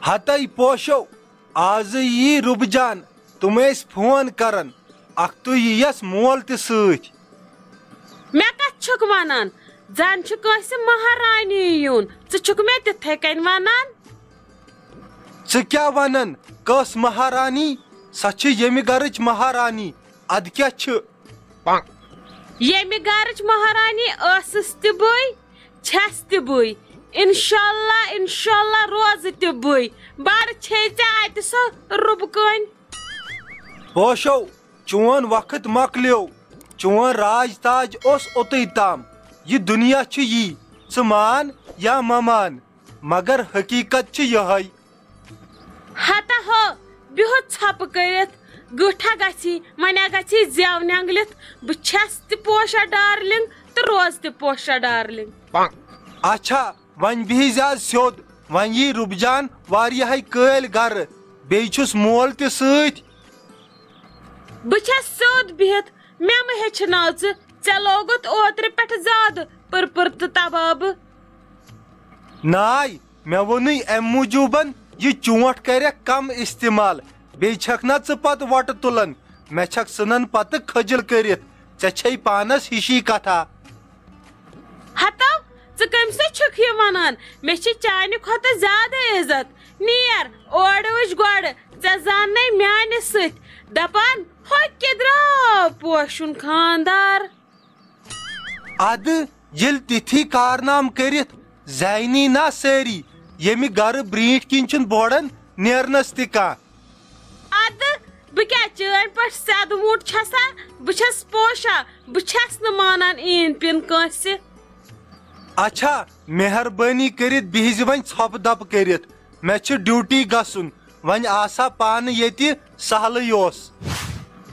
ہتَے پوشو آز یی رُب جان تم ٲسۍ فون کران اکھ تُہۍ یِیَس مول تہِ سۭتۍ مےٚ کتھ چھُکھ ونان زن چھُ کٲنٛسہِ مہارانی یُن ژٕ چھُکھ مےٚ تِتھَے کٔنۍ ونان ژٕ کیٛاہ ونان کۄس مہارانی سۄ چھِ ییٚمہِ گرٕچ مہارانی ادٕ کیٛاہ چھِ ییٚمہِ گرٕچ مہارانی ٲسٕس تہِ بٕے چھَس تہِ بٕے انشاءاللہ روزٕ تہِ بٕے بڑٕ چھے ژےٚ اتہِ سۄ رُبہٕ کٲنۍ پوشو چون وقت مۄکلیو چون راج تاج اوس اوٚتُے تام یہ دنیا چھُ یی ژٕ مان یا مہ مان مگر حقیقت چھِ یِہوٚے ہتا ہو بِہُت ژھۄپہٕ کٔرِتھ گٔٹھا گژھی وۄنۍ گژھی زٮ۪و نٮ۪نٛگلِتھ بہٕ چھَس تہِ پوشا ڈارلِنگ تہٕ روز تہِ پوشا ڈارلِنگ اچھا وۄنۍ بِہِزِ آز سیوٚد وۄنۍ یی رُب جان واریاہے کٲلۍ گرٕ بیٚیہِ چھُس مول تہِ سۭتۍ بہٕ چھَس سیوٚد بِہِتھ مےٚ مہ ہیٚچھناو ژےٚ لوگُت اوترٕ پٮ۪ٹھٕ زیادٕ پٕرپُر تہٕ تبابہٕ ناے مےٚ ووٚنُے امہِ موٗجوٗبن یہِ چونٛٹھ کرٮ۪کھ کم استعمال بیٚیہِ چھکھ نا ژٕ پتہٕ وۄٹہٕ تُلان مےٚ چھکھ ژھٕنان پتہٕ کھٔجِل کٔرِتھ ژےٚ چھے پانس ہِشی کتھا ہتو ژٕ کٔمۍ سۭتۍ چھُکھ یہِ ونان مےٚ چھِ چانہِ کھۄتہٕ زیادٕ عزت نیر اورٕ وٕچھ گۄڈٕ ژےٚ زاننے میانہِ سۭتۍ دپان ہوٚکہِ درٛاو پوشُن خاندار ادٕ ییٚلہِ تِتھی کارنام کٔرِتھ زینی نا سٲری ییٚمہِ گرٕ برٛونٛٹھۍ کِنۍ چھُنہٕ بوڑن نیرنس تہِ کانٛہہ ادٕ بہٕ کیٛاہ چٲنۍ پٲٹھۍ سیدٕ موٗٹ چھسا بہٕ چھس پوشا بہٕ چھس نہٕ مانان ایٖن پِن کٲنٛسہِ اچھا مہربٲنی کٔرِتھ بِہِزِ وۄنۍ ژھۄپہٕ دپہٕ کٔرِتھ مےٚ چھُ ڈیوٹی گژھُن وۄنۍ آسہا پانہٕ ییٚتہِ سہلٕے اوس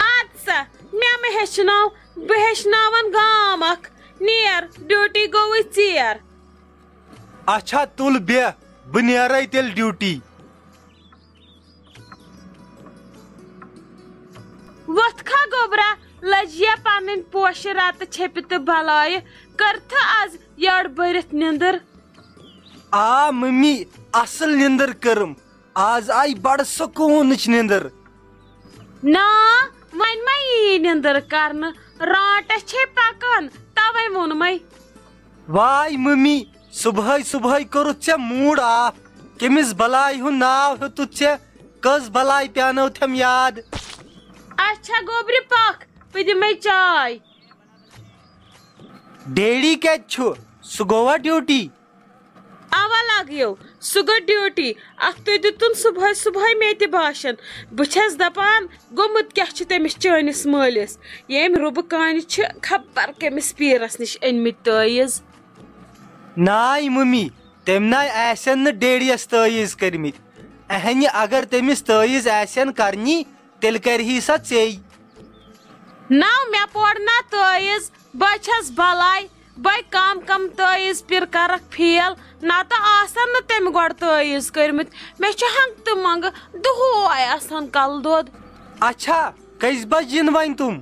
اد سا مےٚ مہ ہیٚچھناو بہٕ ہیٚچھناون گام اکھ نیر ڈیوٹی گوٚوٕے ژیر اچھا تُل بیٚہہ بہٕ نیرے تیٚلہِ ڈیوٹی وۄتھ کھا گوبرا لجیا پنٕنۍ پوشہِ رتہٕ چھپہِ تہٕ بلایہِ کٔرتھٕ آز یٔڈ بٔرِتھ نِندٕر آ ممی اصل نِندٕر کٔرٕم آز آیہِ بڑٕ سکوٗنٕچ نِندٕر نا وۄنۍ ما یی نِندٕر کرنہٕ رانٹس چھے پکان توے ووٚنمے واے ممی صبحٲے صبحٲے کوٚرُتھ ژےٚ موٗڈ آف کٔمِس بلاے ہُنٛد ناو ہیوٚتُتھ ژےٚ کٔژ بلاے پیانوتھم یاد اچھا گوبرِ پکھ بہٕ دِمے چاے ڈیڈی کتہِ چھُ سُہ گوٚوا ڈیوٹی اوا لگیو سُہ گوٚو ڈیوٹی اکھ تُہۍ دِتُن صبحٲے صبحٲے مےٚ تہِ باشن بہٕ چھس دپان گوٚمُت کیٛاہ چھُ تٔمِس چٲنِس مٲلِس ییٚمۍ رُبہٕ کانہِ چھِ خبر کٔمِس پیٖرس نِش أنمٕتۍ تٲیٖز ناے ممی تٔمۍ ناے آسن نہٕ ڈیڈیس تٲیٖز کٔرمٕتۍ اہنہِ اگر تٔمِس تٲیٖز آسن کرنی تیٚلہِ کرہی سۄ ژیٚے نو مےٚ پوٚر نا تٲیٖز بہٕ چھس بلاے بے کم کم تٲیٖز پِر کرکھ فیل نتہٕ آسن نہٕ تٔمۍ گۄڈٕ تٲیٖز کٔرمٕتۍ مےٚ چھُ ہنگتہٕ منگہٕ دۄہے آسان کلہٕ دود اچھا کٔژِ بجہِ یِن وۄنۍ تِم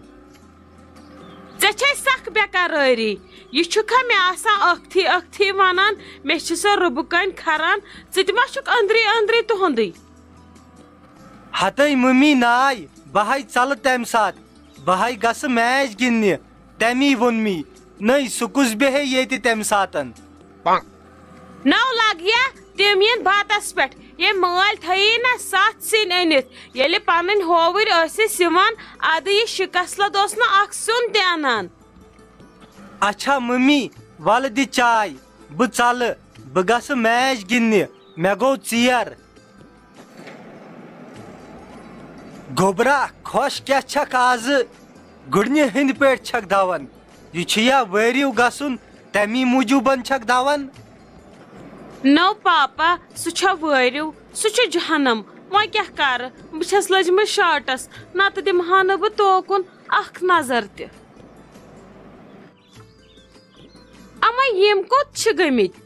ژےٚ چھے سخ بےٚقرٲری یہِ چھُکھا مےٚ آسان ٲکھتھٕے ونان مےٚ چھِ سۄ رُبہٕ کٔنۍ کھران ژٕ تہِ ما چھُکھ أنٛدری أنٛدری تُہُنٛدُے ہتَے ممی ناے بہٕ ہاے ژلہٕ تمہِ ساتہٕ بہٕ ہاے گژھٕ میچ گِنٛدنہِ تمی ووٚن مے نٔے سُہ کُس بیہے ییٚتہِ تمہِ ساتن نو لگیا تِم یِن بتس پٮ۪ٹھ ییٚمۍ مٲلۍ تھٲیی نا 7 سِنۍ أنِتھ ییٚلہِ پنٕنۍ ہووٕرۍ ٲسِس یِوان ادٕ یہِ شِکسلت اوس نہٕ اکھ سیُن تہِ انان اچھا ممی ولہٕ دِ چاے بہٕ ژلہٕ بہٕ گژھٕ میچ گِنٛدنہِ مےٚ گوٚو ژیر گوبرا خۄش کیٛاہ چھکھ آزٕ گُڈنہِ ہٕنٛدۍ پٲٹھۍ چھکھ دون یہِ چھُ یا وٲرِو گژھُن تمی موٗجوٗبن چھکھ دون نو پاپا سُہ چھا وٲرِو سُہ چھُ جہنم وۄنۍ کیٛاہ کرٕ بہٕ چھس لٔجمٕژ شاٹس نتہٕ دِمہا نہٕ بہٕ توکُن اکھ نظر تہِ اما یِم کوٚت چھِ گٔمٕتۍ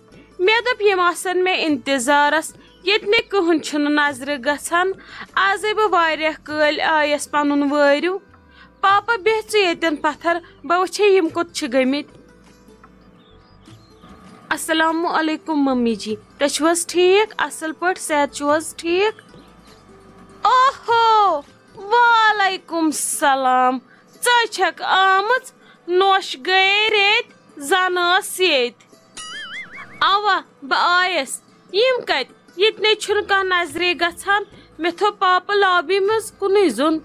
مےٚ دوٚپ یِم آسن مےٚ انتظارس ییٚتہِ مےٚ کٕہٕنۍ چھُنہٕ نظرِ گژھان آزے بہٕ واریاہ کٲلۍ آیس پنُن وٲرِو پاپا بیٚہہ ژٕ ییٚتٮ۪ن پتھر بہٕ وٕچھے یِم کوٚت چھِ گٔمٕتۍ السلام علیکم ممی جی تُہۍ چھِو حظ ٹھیٖک اصل پٲٹھۍ صحت چھُو حظ ٹھیٖک اوہو وعلیکم السلام ژٕ چھکھ آمٕژ نوش گٔیے ریٚتۍ زن ٲس ییٚتہِ اوا بہٕ آیس یِم کتہِ ییٚتہِ نَے چھُنہٕ کانٛہہ نظرے گژھان مےٚ تھوٚو پاپہٕ لابی منٛز کُنُے زوٚن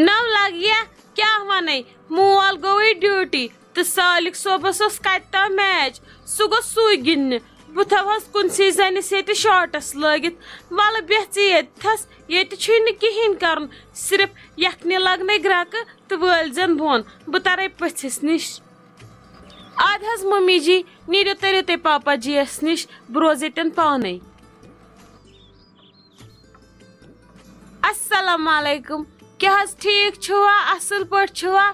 نو لگیا کیٛاہ ونے مول گوٚوٕے ڈیوٹی تہٕ سالِق صٲبس اوس کتہِ تام میچ سُہ گوٚو سُے گِنٛدنہِ بہٕ تھاوہس کُنسٕے زنِس ییٚتہِ شاٹس لٲگِتھ ولہٕ بیٚہہ ژٕ ییٚتھس ییٚتہِ چھُے نہٕ کِہیٖنۍ کرُن صرف یکھنہِ لگنے گرکہٕ تہٕ وٲلۍزٮ۪ن بۄن بہٕ ترے پٔژھِس نِش اد حظ ممی جی نیٖرِو تٔرِو تُہۍ پاپا جی یس نِش بہٕ روزٕ ییٚتٮ۪ن پانے السلام علیکم کیٛاہ حظ ٹھیٖک چھُوا اصل پٲٹھۍ چھُوا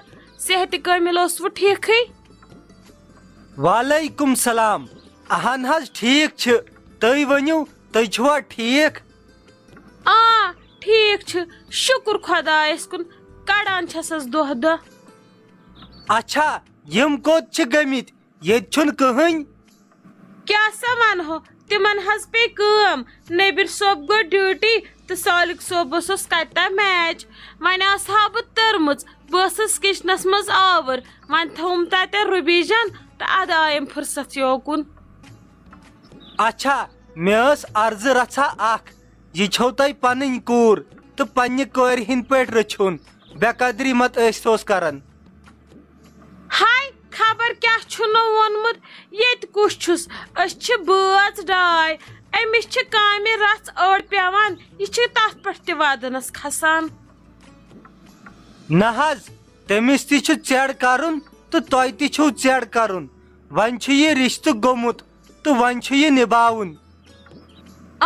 صحتِ کٲمِل اوسوٕ ٹھیٖکھٕے وعلیکم سلام اہن حظ ٹھیٖک چھِ تُہۍ ؤنِو تُہۍ چھِوا ٹھیٖک آ ٹھیٖک چھُ شُکُر خۄدایس کُن کڑان چھسس دۄہ دۄہ اچھا یِم کوٚت چھِ گٔمٕتۍ ییٚتہِ چھُنہٕ کٕہٕنۍ کیٛاہ سا ونہو تِمن حظ پیٚیہِ کٲم نبیر صٲب گوٚو ڈیوٹی تہٕ سالِق صٲبس اوس کتہِ تام میچ وۄنۍ آسہٕ ہا بہٕ تٔرمٕژ بہٕ ٲسٕس کچنس منٛز آوٕر وۄنۍ تھوٚوُم تتٮ۪ن رُبیجن تہٕ ادٕ آیم فُرصت یوکُن اچھا مےٚ ٲس عرضہٕ رژھا اکھ یہِ چھو تۄہہِ پنٕنۍ کوٗر تہٕ پننہِ کورِ ہٕنٛدۍ پٲٹھۍ رٔچھُن بے قدری مت ٲسۍتوس کران ہاے خبر کیٛاہ چھُنو ووٚنمُت ییٚتہِ کُس چھُس أسۍ چھِ بٲژ ڈاے أمِس چھِ کامہِ رژھ أڑ پیٚوان یہِ چھِ تتھ پٮ۪ٹھ تہِ ودنس کھسان نہ حظ تٔمِس تہِ چھُ ژیڑ کرُن تہٕ تۄہہِ تہِ چھُو ژیڑ کرُن وۄنۍ چھُ یہِ رشتہٕ گوٚمُت تہٕ وۄنۍ چھُ یہِ نِباوُن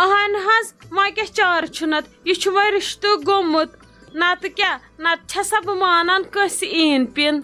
اہن حظ وۄنۍ کیٛاہ چارٕ چھُ نتہٕ یہِ چھُ وۄنۍ رشتہٕ گوٚمُت نتہٕ کیٛاہ نتہٕ چھسا بہٕ مانان کٲنٛسہِ ایٖن پِن